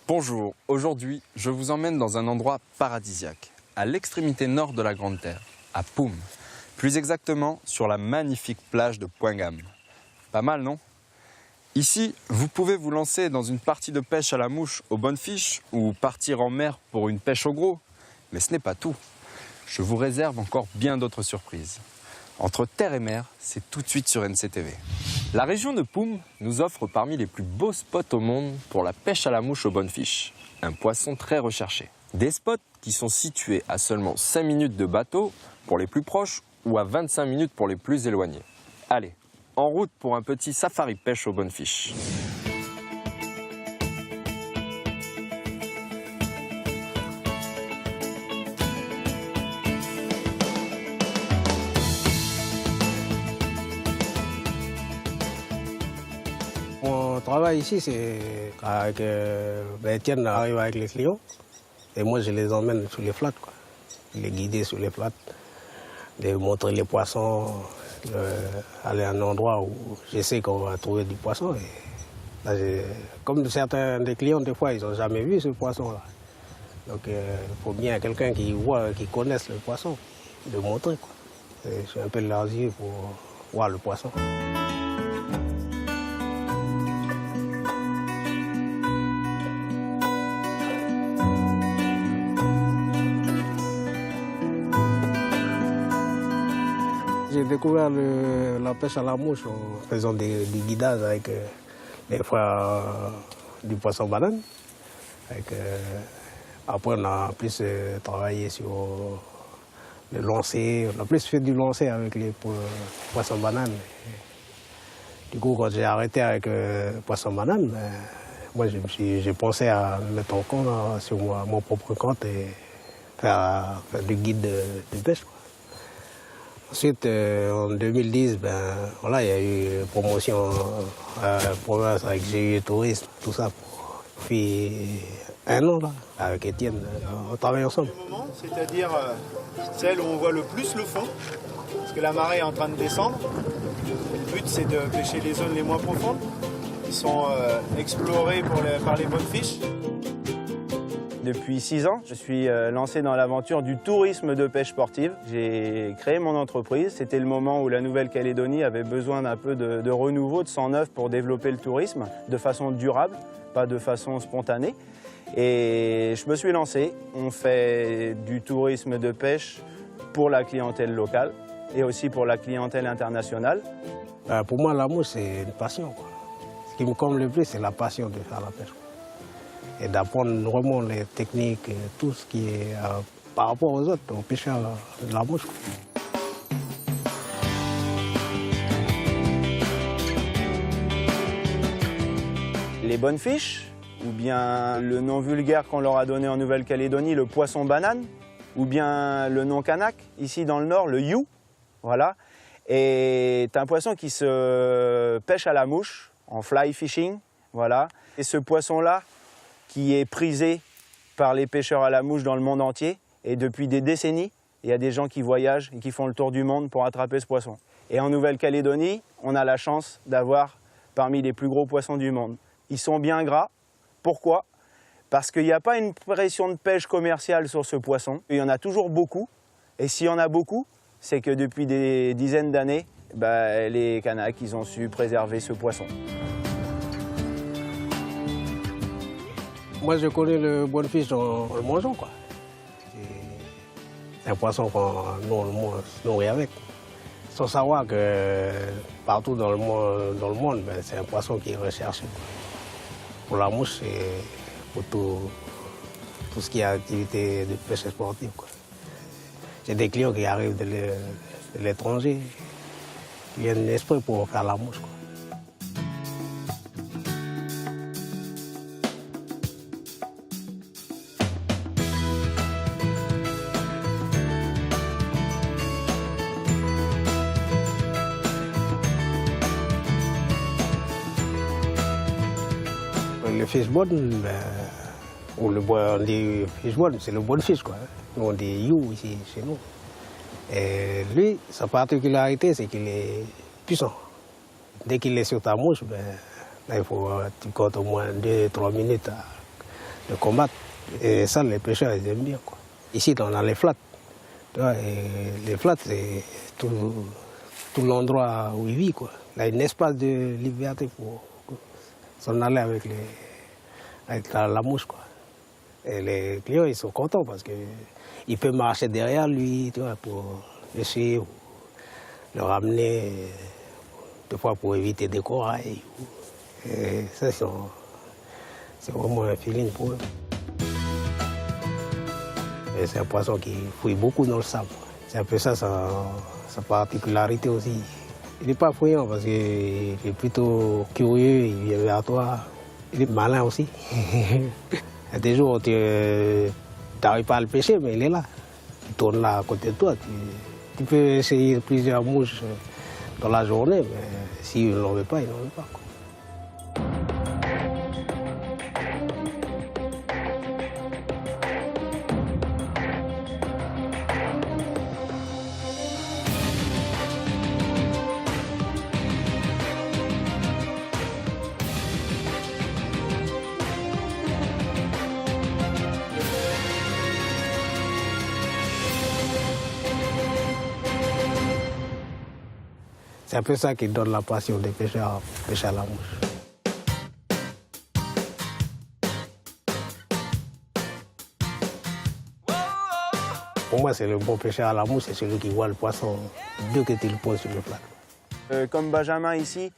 Bonjour, aujourd'hui je vous emmène dans un endroit paradisiaque, à l'extrémité nord de la Grande Terre, à Poum. Plus exactement sur la magnifique plage de Point Gamme. Pas mal, non? Ici, vous pouvez vous lancer dans une partie de pêche à la mouche aux bonnes fiches ou partir en mer pour une pêche au gros. Mais ce n'est pas tout. Je vous réserve encore bien d'autres surprises. Entre terre et mer, c'est tout de suite sur NCTV. La région de Poum nous offre parmi les plus beaux spots au monde pour la pêche à la mouche aux bonnes fiches. Un poisson très recherché. Des spots qui sont situés à seulement 5 minutes de bateau pour les plus proches ou à 25 minutes pour les plus éloignés. Allez, en route pour un petit safari pêche aux bonnes fiches. Mon travail ici, c'est avec Étienne arrive avec les clients et moi je les emmène sur les flats, quoi. Les guider sur les flats, de montrer les poissons, aller à un endroit où je sais qu'on va trouver du poisson. Et là, comme certains des clients, des fois, ils n'ont jamais vu ce poisson-là. Donc il faut bien quelqu'un qui voit, qui connaisse le poisson, de montrer, quoi. Je suis un peu largué pour voir le poisson. J'ai découvert la pêche à la mouche en faisant du guidage avec des fois du poisson banane. Après, on a plus travaillé sur le lancer. On a plus fait du lancer avec les poissons bananes. Du coup, quand j'ai arrêté avec poisson banane, moi, j'ai pensé à mettre en compte sur mon propre compte et faire du guide de pêche, quoi. Ensuite, en 2010, voilà, il y a eu une promotion à la province avec GUE Tourisme, tout ça. Puis un an, là, avec Étienne, on travaille ensemble. Le moment, c'est-à-dire celle où on voit le plus le fond, parce que la marée est en train de descendre. Le but, c'est de pêcher les zones les moins profondes, qui sont explorées par les bonnes fiches. Depuis 6 ans, je suis lancé dans l'aventure du tourisme de pêche sportive. J'ai créé mon entreprise. C'était le moment où la Nouvelle-Calédonie avait besoin d'un peu de renouveau, de sang neuf pour développer le tourisme de façon durable, pas de façon spontanée. Et je me suis lancé. On fait du tourisme de pêche pour la clientèle locale et aussi pour la clientèle internationale. Pour moi, la mouche, c'est une passion, quoi. Ce qui me comble le plus, c'est la passion de faire la pêche, quoi. Et d'apprendre vraiment les techniques, et tout ce qui est par rapport aux autres, aux pêcheurs de la mouche, quoi. Les bonnes fiches, ou bien le nom vulgaire qu'on leur a donné en Nouvelle-Calédonie, le poisson banane, ou bien le nom kanak, ici dans le nord, le you, voilà. Et c'est un poisson qui se pêche à la mouche, en fly fishing, voilà. Et ce poisson-là, qui est prisé par les pêcheurs à la mouche dans le monde entier. Et depuis des décennies, il y a des gens qui voyagent et qui font le tour du monde pour attraper ce poisson. Et en Nouvelle-Calédonie, on a la chance d'avoir parmi les plus gros poissons du monde. Ils sont bien gras. Pourquoi? Parce qu'il n'y a pas une pression de pêche commerciale sur ce poisson. Il y en a toujours beaucoup. Et s'il y en a beaucoup, c'est que depuis des dizaines d'années, les Kanaks, ils ont su préserver ce poisson. Moi, je connais le bonne fiche en le mangeant, quoi. C'est un poisson qu'on se nourrit avec. Sans savoir que partout dans le monde, c'est un poisson qui est recherché, quoi. Pour la mouche et pour tout ce qui est activité de pêche sportive, quoi. J'ai des clients qui arrivent de l'étranger, qui viennent exprès pour faire la mouche, quoi. Le fishbone, ou on dit fishbone, c'est le bon fish, quoi. Nous on dit you ici chez nous. Et lui, sa particularité, c'est qu'il est puissant. Dès qu'il est sur ta mouche, là, il faut tu comptes au moins 2-3 minutes de combattre. Et ça, les pêcheurs, ils aiment bien, quoi. Ici, on a les flats. Tu vois, et les flats, c'est tout l'endroit où ils vivent, quoi. Il a un espace de liberté pour s'en aller avec la mouche, quoi. Et les clients, ils sont contents parce qu'ils peuvent marcher derrière lui, tu vois, pour essayer ou le ramener, des fois pour éviter des corails. Et ça, c'est vraiment un feeling pour eux. Et c'est un poisson qui fouille beaucoup dans le sable. C'est un peu ça, sa particularité aussi. Il n'est pas fouillant parce qu'il est plutôt curieux, il vient vers toi. Il est malin aussi. Il y a des jours où tu n'arrives pas à le pêcher, mais il est là. Il tourne là à côté de toi. Tu peux essayer plusieurs mouches dans la journée, mais s'il ne l'en veut pas, il n'en veut pas, quoi. C'est un peu ça qui donne la passion des pêcheurs à pêcher à la mouche. Pour moi, c'est le bon pêcheur à la mouche, c'est celui qui voit le poisson dès que tu le poses sur le plat. Comme Benjamin ici,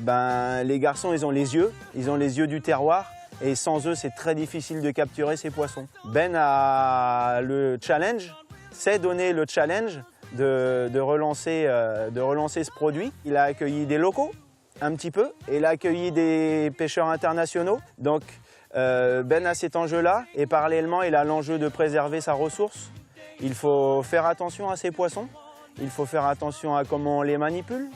les garçons, ils ont les yeux du terroir. Et sans eux, c'est très difficile de capturer ces poissons. Ben a le challenge, sait donner le challenge de relancer ce produit. Il a accueilli des locaux, un petit peu, et il a accueilli des pêcheurs internationaux. Donc Ben a cet enjeu-là, et parallèlement, il a l'enjeu de préserver sa ressource. Il faut faire attention à ces poissons, il faut faire attention à comment on les manipule,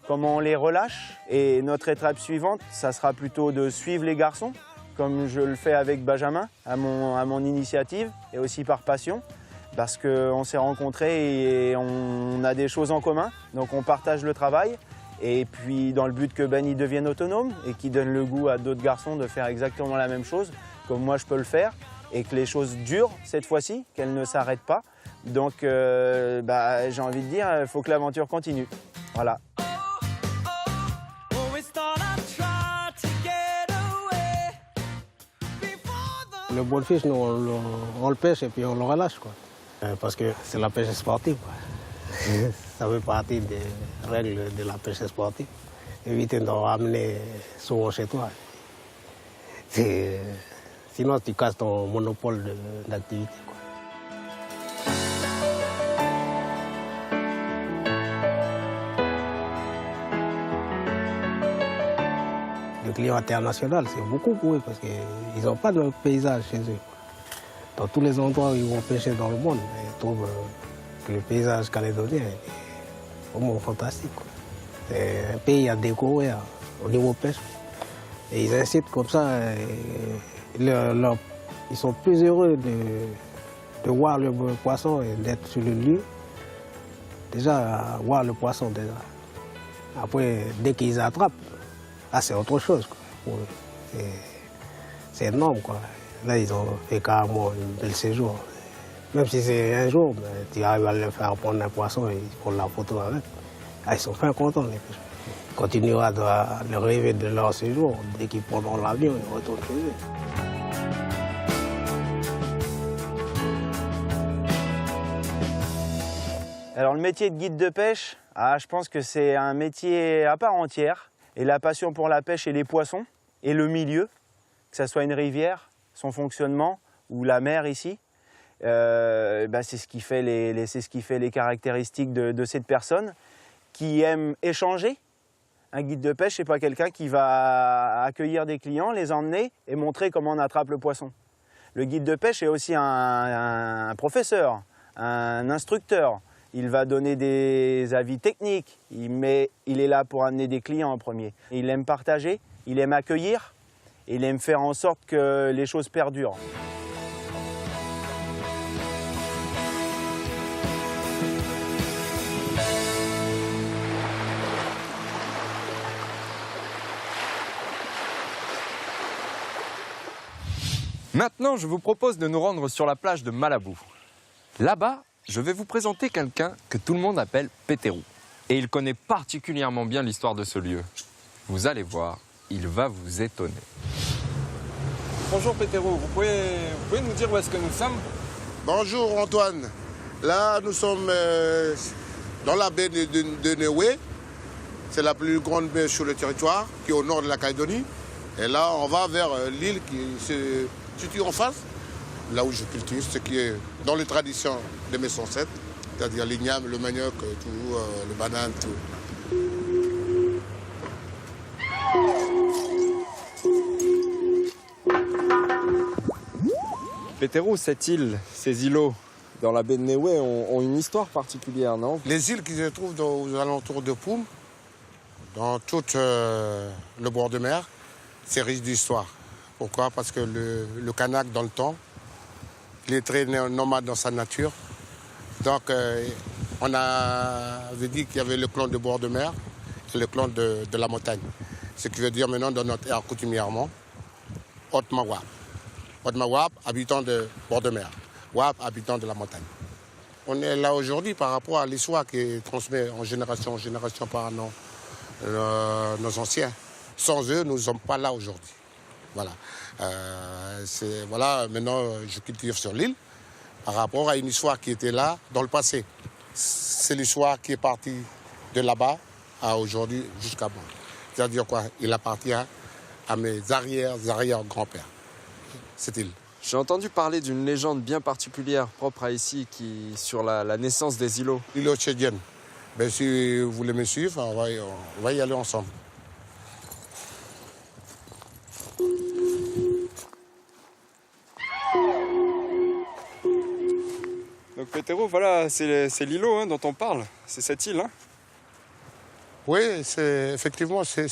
comment on les relâche. Et notre étape suivante, ça sera plutôt de suivre les garçons, comme je le fais avec Benjamin, à mon initiative, et aussi par passion. Parce qu'on s'est rencontrés et on a des choses en commun, donc on partage le travail. Et puis dans le but que Ben il devienne autonome et qu'il donne le goût à d'autres garçons de faire exactement la même chose, comme moi je peux le faire, et que les choses durent cette fois-ci, qu'elles ne s'arrêtent pas. Donc j'ai envie de dire, il faut que l'aventure continue. Voilà. Le bonfish, nous, on le pêche et puis on le relâche, quoi. Parce que c'est la pêche sportive, quoi. Ça fait partie des règles de la pêche sportive. Éviter d'en ramener souvent chez toi. Sinon, tu casses ton monopole d'activité, quoi. Le client international, c'est beaucoup pour eux parce qu'ils n'ont pas de paysage chez eux. Dans tous les endroits où ils vont pêcher dans le monde, ils trouvent que le paysage calédonien est vraiment fantastique, quoi. C'est un pays à découvrir au niveau pêche. Et ils incitent comme ça, ils sont plus heureux de voir le poisson et d'être sur le lieu. Déjà, voir le poisson déjà. Après, dès qu'ils attrapent, c'est autre chose, quoi. Pour eux, c'est énorme, quoi. Là, ils ont fait carrément un bel séjour. Même si c'est un jour, tu arrives à leur faire prendre un poisson et ils prennent la photo avec. Ils sont fin contents, les pêcheurs. Ils continueront à le rêver de leur séjour. Dès qu'ils prendront l'avion, ils retournent chez eux. Alors le métier de guide de pêche, je pense que c'est un métier à part entière. Et la passion pour la pêche et les poissons, et le milieu, que ce soit une rivière, son fonctionnement, ou la mer ici, c'est ce qui fait les caractéristiques de cette personne qui aime échanger. Un guide de pêche, ce n'est pas quelqu'un qui va accueillir des clients, les emmener et montrer comment on attrape le poisson. Le guide de pêche est aussi un professeur, un instructeur. Il va donner des avis techniques, mais il est là pour amener des clients en premier. Il aime partager, il aime accueillir, il aime faire en sorte que les choses perdurent. Maintenant, je vous propose de nous rendre sur la plage de Malabou. Là-bas, je vais vous présenter quelqu'un que tout le monde appelle Pétérou. Et il connaît particulièrement bien l'histoire de ce lieu. Vous allez voir, il va vous étonner. Bonjour Pétérou, vous pouvez nous dire où est-ce que nous sommes? Bonjour Antoine. Là, nous sommes dans la baie de Néoué. C'est la plus grande baie sur le territoire, qui est au nord de la Calédonie. Et là, on va vers l'île qui se situe en face, là où je cultive, ce qui est dans les traditions de mes ancêtres, c'est-à-dire l'igname, le manioc, tout, le banane, tout. Pétérou, cette île, ces îlots dans la baie de Néoué ont une histoire particulière, non? Les îles qui se trouvent aux alentours de Poum, dans tout le bord de mer, c'est riche d'histoire. Pourquoi? Parce que le Kanak, dans le temps, il est très nomade dans sa nature. Donc, on avait dit qu'il y avait le clan de bord de mer et le clan de la montagne. Ce qui veut dire maintenant, dans notre ère coutumièrement, Otmawap. Otmawap, habitant de bord de mer. Wap, habitant de la montagne. On est là aujourd'hui par rapport à l'histoire qui est transmise en génération par nos anciens. Sans eux, nous ne sommes pas là aujourd'hui. Voilà. Voilà, maintenant, je cultive sur l'île par rapport à une histoire qui était là dans le passé. C'est l'histoire qui est partie de là-bas à aujourd'hui jusqu'à moi. C'est-à-dire quoi? Il appartient à mes arrière-grands-pères, cette île. J'ai entendu parler d'une légende bien particulière propre à ici sur la naissance des îlots. L'îlot tchédienne. Ben, si vous voulez me suivre, on va y aller ensemble. Donc Pétérou, voilà, c'est l'îlot dont on parle, c'est cette île. Oui, effectivement, c'est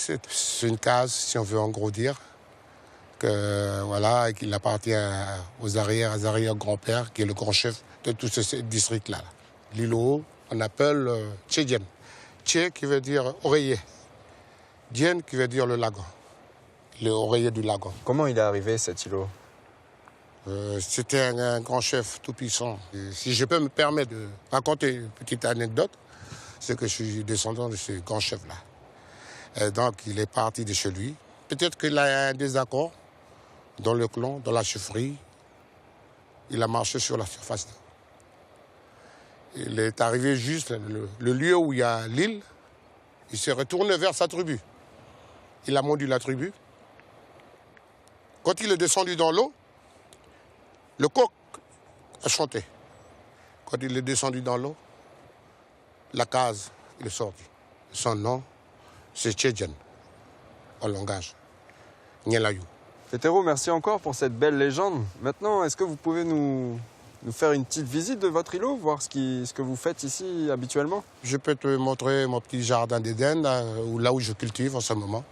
une case, si on veut en gros dire, voilà, qu'il appartient aux arrière-grands-pères, qui est le grand chef de tout ce district-là. L'îlot, on appelle Tchédien. Tché qui veut dire oreiller. Dien qui veut dire le lagon, le oreiller du lagon. Comment il est arrivé cet îlot? C'était un grand chef tout puissant. Et si je peux me permettre de raconter une petite anecdote, c'est que je suis descendant de ce grand chef-là. Donc il est parti de chez lui. Peut-être qu'il a un désaccord dans le clan, dans la chefferie. Il a marché sur la surface. Il est arrivé juste le lieu où il y a l'île. Il s'est retourné vers sa tribu. Il a mordu la tribu. Quand il est descendu dans l'eau, le coq a chanté. Quand il est descendu dans l'eau, la case, il est sorti. Son nom, c'est Tchédien, en langage. Nyelayou. Pétérou, merci encore pour cette belle légende. Maintenant, est-ce que vous pouvez nous faire une petite visite de votre îlot, voir ce que vous faites ici habituellement? Je peux te montrer mon petit jardin d'Éden, là où je cultive en ce moment.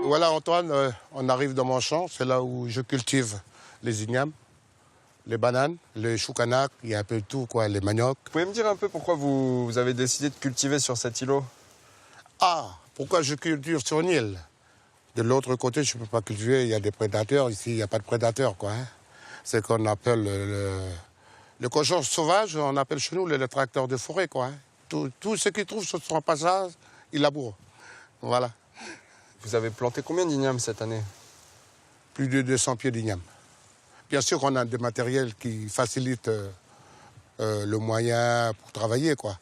Voilà Antoine, on arrive dans mon champ, c'est là où je cultive les ignames, les bananes, les choukanak, il y a un peu de tout, quoi, les maniocs. Vous pouvez me dire un peu pourquoi vous avez décidé de cultiver sur cet îlot? Ah, pourquoi je cultive sur une île? De l'autre côté, je ne peux pas cultiver, il y a des prédateurs, ici il n'y a pas de prédateurs, quoi. C'est ce qu'on appelle le cochon sauvage, on appelle chez nous le tracteur de forêt, quoi. Tout ce qu'il trouve sur son passage, il laboure. Voilà. Vous avez planté combien d'ignames cette année? Plus de 200 pieds d'ignames. Bien sûr qu'on a des matériels qui facilitent le moyen pour travailler, quoi.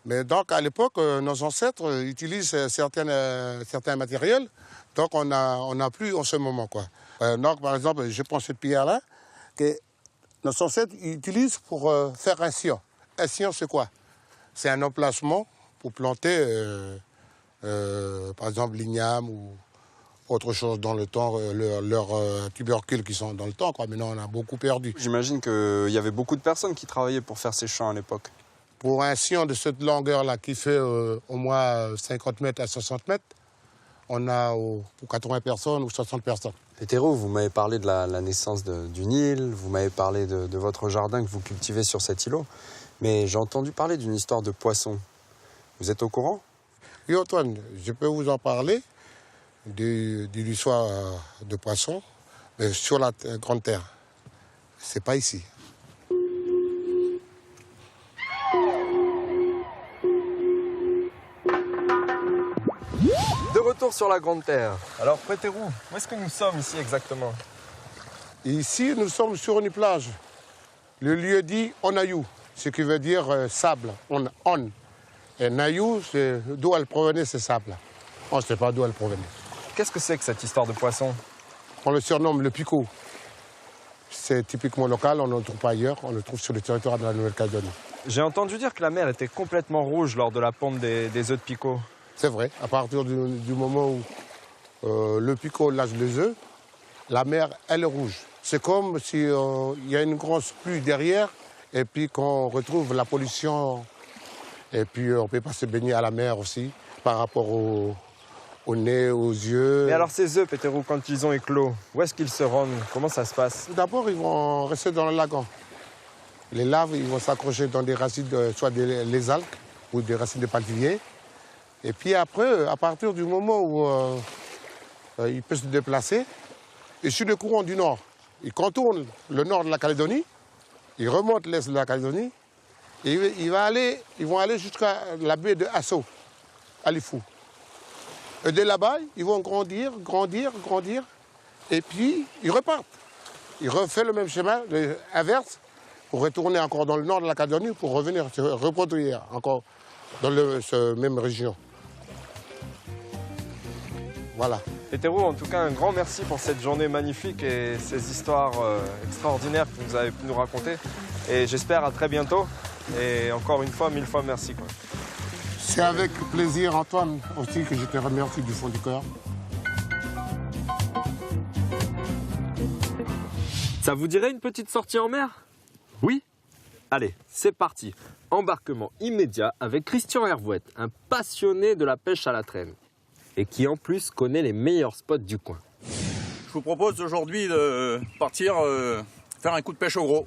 Mais donc, à l'époque, nos ancêtres utilisent certains matériels, donc on n'a plus en ce moment, quoi. Donc, par exemple, je prends cette pierre-là, que nos ancêtres utilisent pour faire un sillon. Un sillon, c'est quoi? C'est un emplacement pour planter, par exemple, l'igname ou autre chose dans le temps, leurs tubercules qui sont dans le temps, quoi. Maintenant, on a beaucoup perdu. J'imagine qu'il y avait beaucoup de personnes qui travaillaient pour faire ces champs à l'époque. Pour un sillon de cette longueur-là qui fait au moins 50 mètres à 60 mètres, on a pour 80 personnes ou 60 personnes. Pétérou, vous m'avez parlé de la naissance d'une île, vous m'avez parlé de votre jardin que vous cultivez sur cet îlot, mais j'ai entendu parler d'une histoire de poissons. Vous êtes au courant? Oui, Antoine, je peux vous en parler. du lutsoir de poisson, mais sur la grande terre. C'est pas ici. De retour sur la Grande Terre. Alors, Péterou, où est-ce que nous sommes ici exactement? Ici, nous sommes sur une plage. Le lieu dit Onayou, ce qui veut dire sable. On. Et Nayou, c'est d'où elle provenait, ce sable. On ne sait pas d'où elle provenait. Qu'est-ce que c'est que cette histoire de poisson? On le surnomme le picot. C'est typiquement local, on ne le trouve pas ailleurs, on le trouve sur le territoire de la Nouvelle-Calédonie. J'ai entendu dire que la mer était complètement rouge lors de la ponte des œufs de picot. C'est vrai, à partir du moment où le picot lâche les œufs, la mer, elle est rouge. C'est comme s'il y a une grosse pluie derrière et puis qu'on retrouve la pollution. Et puis on ne peut pas se baigner à la mer aussi par rapport au nez, aux yeux. Mais alors ces œufs, Péterou, quand ils ont éclos, où est-ce qu'ils se rendent? Comment ça se passe? D'abord, ils vont rester dans le lagon. Les larves, ils vont s'accrocher dans des racines, soit les algues ou des racines de palmier. Et puis après, à partir du moment où il peut se déplacer, et sur le courant du nord, il contourne le nord de la Calédonie, il remonte l'est de la Calédonie, et ils vont aller jusqu'à la baie de Asso, à Lifou. Et de là-bas, ils vont grandir, et puis ils repartent. Ils refont le même schéma, inverse, pour retourner encore dans le nord de la Calédonie, pour revenir se reproduire encore dans cette même région. Voilà. Péterou, en tout cas, un grand merci pour cette journée magnifique et ces histoires extraordinaires que vous avez pu nous raconter. Et j'espère à très bientôt. Et encore une fois, 1000 fois merci, quoi. C'est avec plaisir, Antoine, aussi, que je te remercie du fond du cœur. Ça vous dirait une petite sortie en mer? Oui? Allez, c'est parti. Embarquement immédiat avec Christian Hervouet, un passionné de la pêche à la traîne. Et qui en plus connaît les meilleurs spots du coin. Je vous propose aujourd'hui de partir faire un coup de pêche au gros.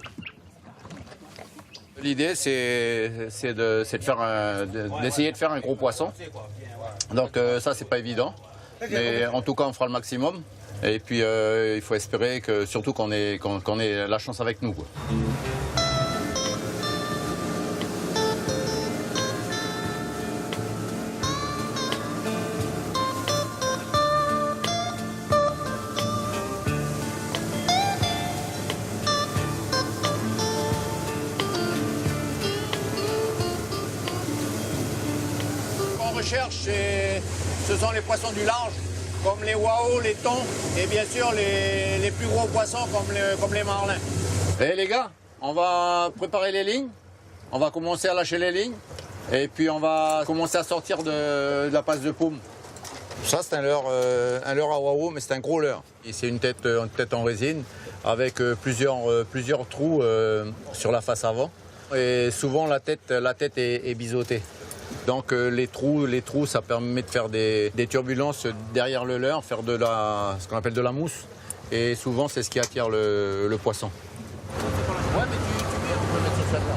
L'idée, c'est d'essayer de faire un gros poisson. Donc ça, c'est pas évident. Mais en tout cas, on fera le maximum. Et puis, il faut espérer que, surtout qu'on ait la chance avec nous, quoi. Ce sont les poissons du large, comme les wao, les thons, et bien sûr les plus gros poissons comme les marlins. Et les gars, on va préparer les lignes, on va commencer à lâcher les lignes, et puis on va commencer à sortir de la passe de paume. Ça, c'est un leurre à wao, mais c'est un gros leurre. C'est une tête en résine, avec plusieurs trous sur la face avant. Et souvent, la tête est biseautée. Donc les trous, ça permet de faire des turbulences derrière le leurre, faire ce qu'on appelle de la mousse. Et souvent, c'est ce qui attire le poisson. Ouais, mais tu mets, on peut mettre sur celle-là.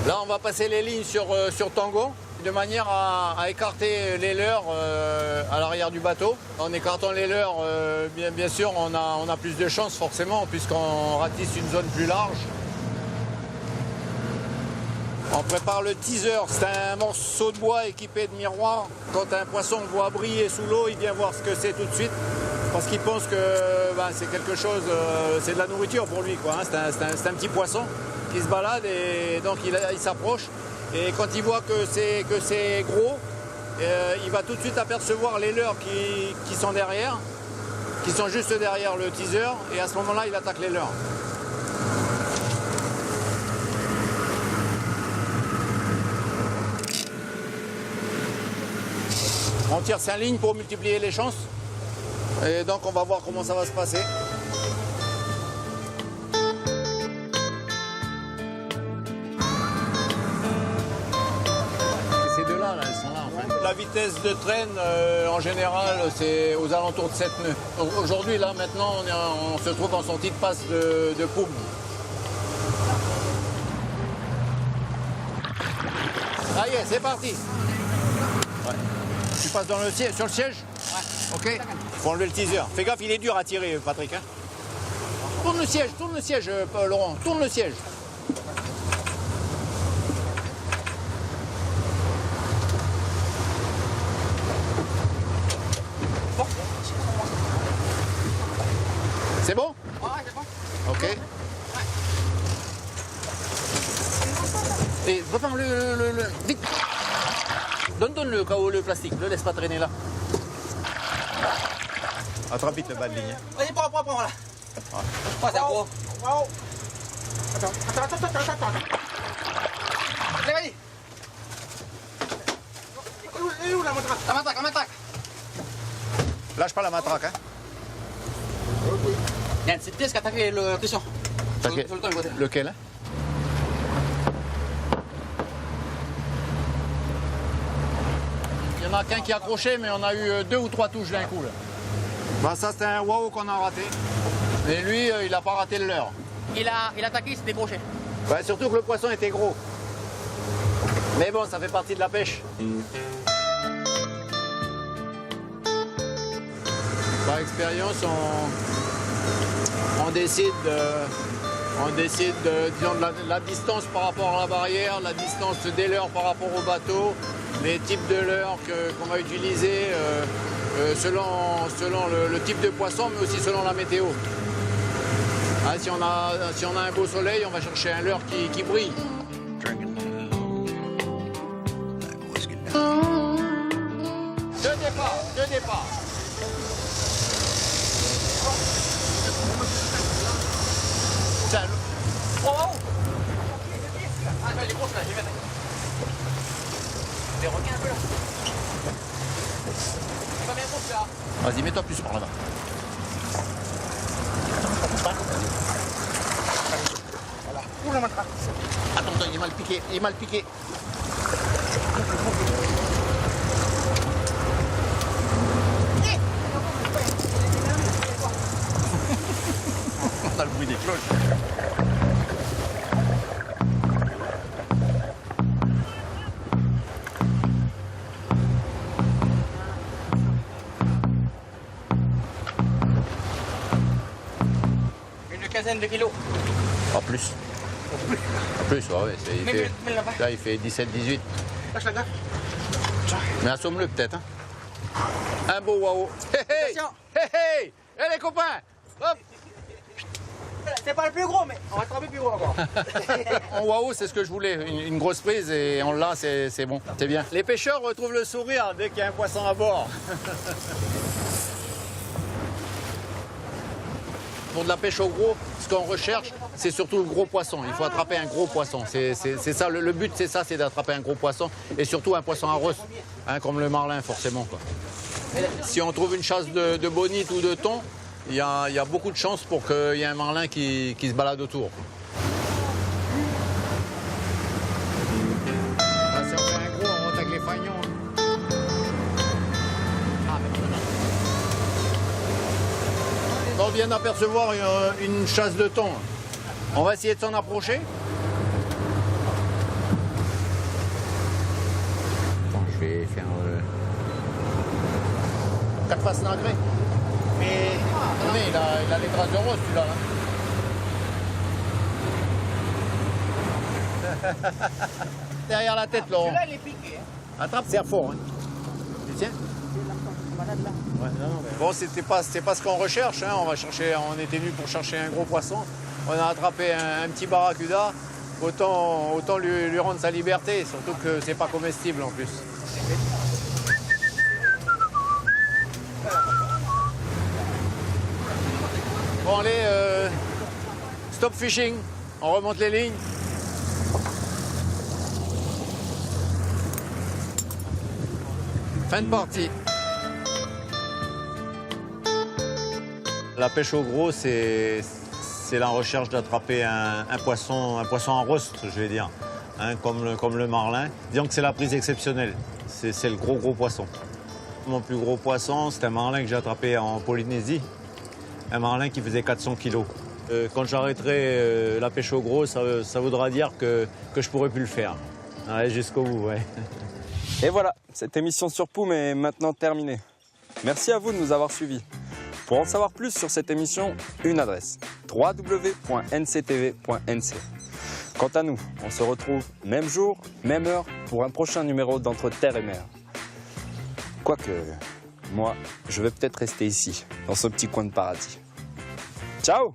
Là, on va passer les lignes sur tango, de manière à écarter les leurres à l'arrière du bateau. En écartant les leurres, bien sûr, on a plus de chance forcément, puisqu'on ratisse une zone plus large. On prépare le teaser, c'est un morceau de bois équipé de miroir. Quand un poisson voit briller sous l'eau, il vient voir ce que c'est tout de suite, parce qu'il pense que c'est quelque chose, c'est de la nourriture pour lui, quoi, hein. C'est un petit poisson qui se balade et donc il s'approche. Et quand il voit que c'est gros, il va tout de suite apercevoir les leurres qui sont derrière, qui sont juste derrière le teaser, et à ce moment-là, il attaque les leurres. On tire 5 lignes pour multiplier les chances, et donc on va voir comment ça va se passer. La vitesse de traîne, en général, c'est aux alentours de 7 nœuds. Aujourd'hui, là, maintenant, on se trouve en sortie de passe de paume. Ça y est, c'est parti. Ouais. Tu passes dans le siège, sur le siège? Ouais. Ok. Faut enlever le teaser. Fais gaffe, il est dur à tirer, Patrick. Hein. Tourne le siège, Laurent. Tourne le siège. C'est bon? Ouais, c'est bon. Ok. Et prépare le... Vite. Donne le KO, le plastique. Ne le laisse pas traîner là. Attrape vite le bas de ligne. Vas-y, prends, là. Ouais, c'est gros. Wow. Attends. Allez, vas-y. Elle est où la matraque? La matraque. Lâche pas la matraque, hein. Yann, c'est pièce qui a attaqué le cushion. Sur le temps, côté. Lequel, hein? Il y en a qu'un qui a accroché, mais on a eu 2 ou 3 touches d'un coup, là. Bah, ça, c'était un wow qu'on a raté. Mais lui, il a pas raté le leurre. Il a attaqué, il s'est décroché. Ouais, surtout que le poisson était gros. Mais bon, ça fait partie de la pêche. Par expérience, on décide disons, de la distance par rapport à la barrière, la distance des leurres par rapport au bateau, les types de leurres qu'on va utiliser selon le type de poisson, mais aussi selon la météo. Ah, si on a un beau soleil, on va chercher un leurre qui brille. Deux départs. Tiens, Oh, ah, elle est grosse là, je vais mettre. Les requins un peu là. C'est pas bien grosse là. vas-y, mets-toi plus par là-bas. Voilà. Où la matraque? Attends, il est mal piqué. On a le bruit des cloches. Une quinzaine de kilos. Pas plus. Plus, ouais. Mais là-bas. Là, il fait 17-18. Lâche la gaffe. Mais assomme-le peut-être. Hein. Un beau wow. Hé hé. Attention. Hé hé. Eh les copains. Hop. C'est pas le plus gros, mais on va attraper plus gros encore. En wow, c'est ce que je voulais. Une grosse prise et on l'a, c'est bon. C'est bien. Les pêcheurs retrouvent le sourire dès qu'il y a un poisson à bord. Pour de la pêche au gros, ce qu'on recherche, c'est surtout le gros poisson. Il faut attraper un gros poisson. C'est ça, le but, c'est ça, c'est d'attraper un gros poisson et surtout un poisson à rosse, hein, comme le marlin forcément, quoi. Si on trouve une chasse de bonite ou de thon, il y a beaucoup de chances pour qu'il y ait un marlin qui se balade autour. Là, si on fait un gros, on attaque les fagnons. On vient d'apercevoir une chasse de thon. On va essayer de s'en approcher. Attends, je vais faire 4 faces nagrées. Mais attendez, il a les traces de rose, celui-là. Là. Derrière la tête, Laurent. Celui-là, il est piqué. Attrape, serre fort. Hein. Tu tiens? Ouais, non, mais... Bon, c'était pas ce qu'on recherche. Hein. On était venus pour chercher un gros poisson. On a attrapé un petit barracuda. Autant lui rendre sa liberté, surtout que c'est pas comestible en plus. Bon, allez, stop fishing. On remonte les lignes. Fin de partie. La pêche au gros, c'est la recherche d'attraper un poisson en rost, je vais dire, hein, comme le marlin. Disons que c'est la prise exceptionnelle. C'est le gros poisson. Mon plus gros poisson, c'est un marlin que j'ai attrapé en Polynésie. Un marlin qui faisait 400 kilos. Quand j'arrêterai la pêche au gros, ça voudra dire que je pourrai plus le faire. Ouais, jusqu'au bout, ouais. Et voilà, cette émission sur Poum est maintenant terminée. Merci à vous de nous avoir suivis. Pour en savoir plus sur cette émission, une adresse, www.nctv.nc. Quant à nous, on se retrouve même jour, même heure pour un prochain numéro d'Entre Terre et Mer. Quoique, moi, je vais peut-être rester ici, dans ce petit coin de paradis. Ciao!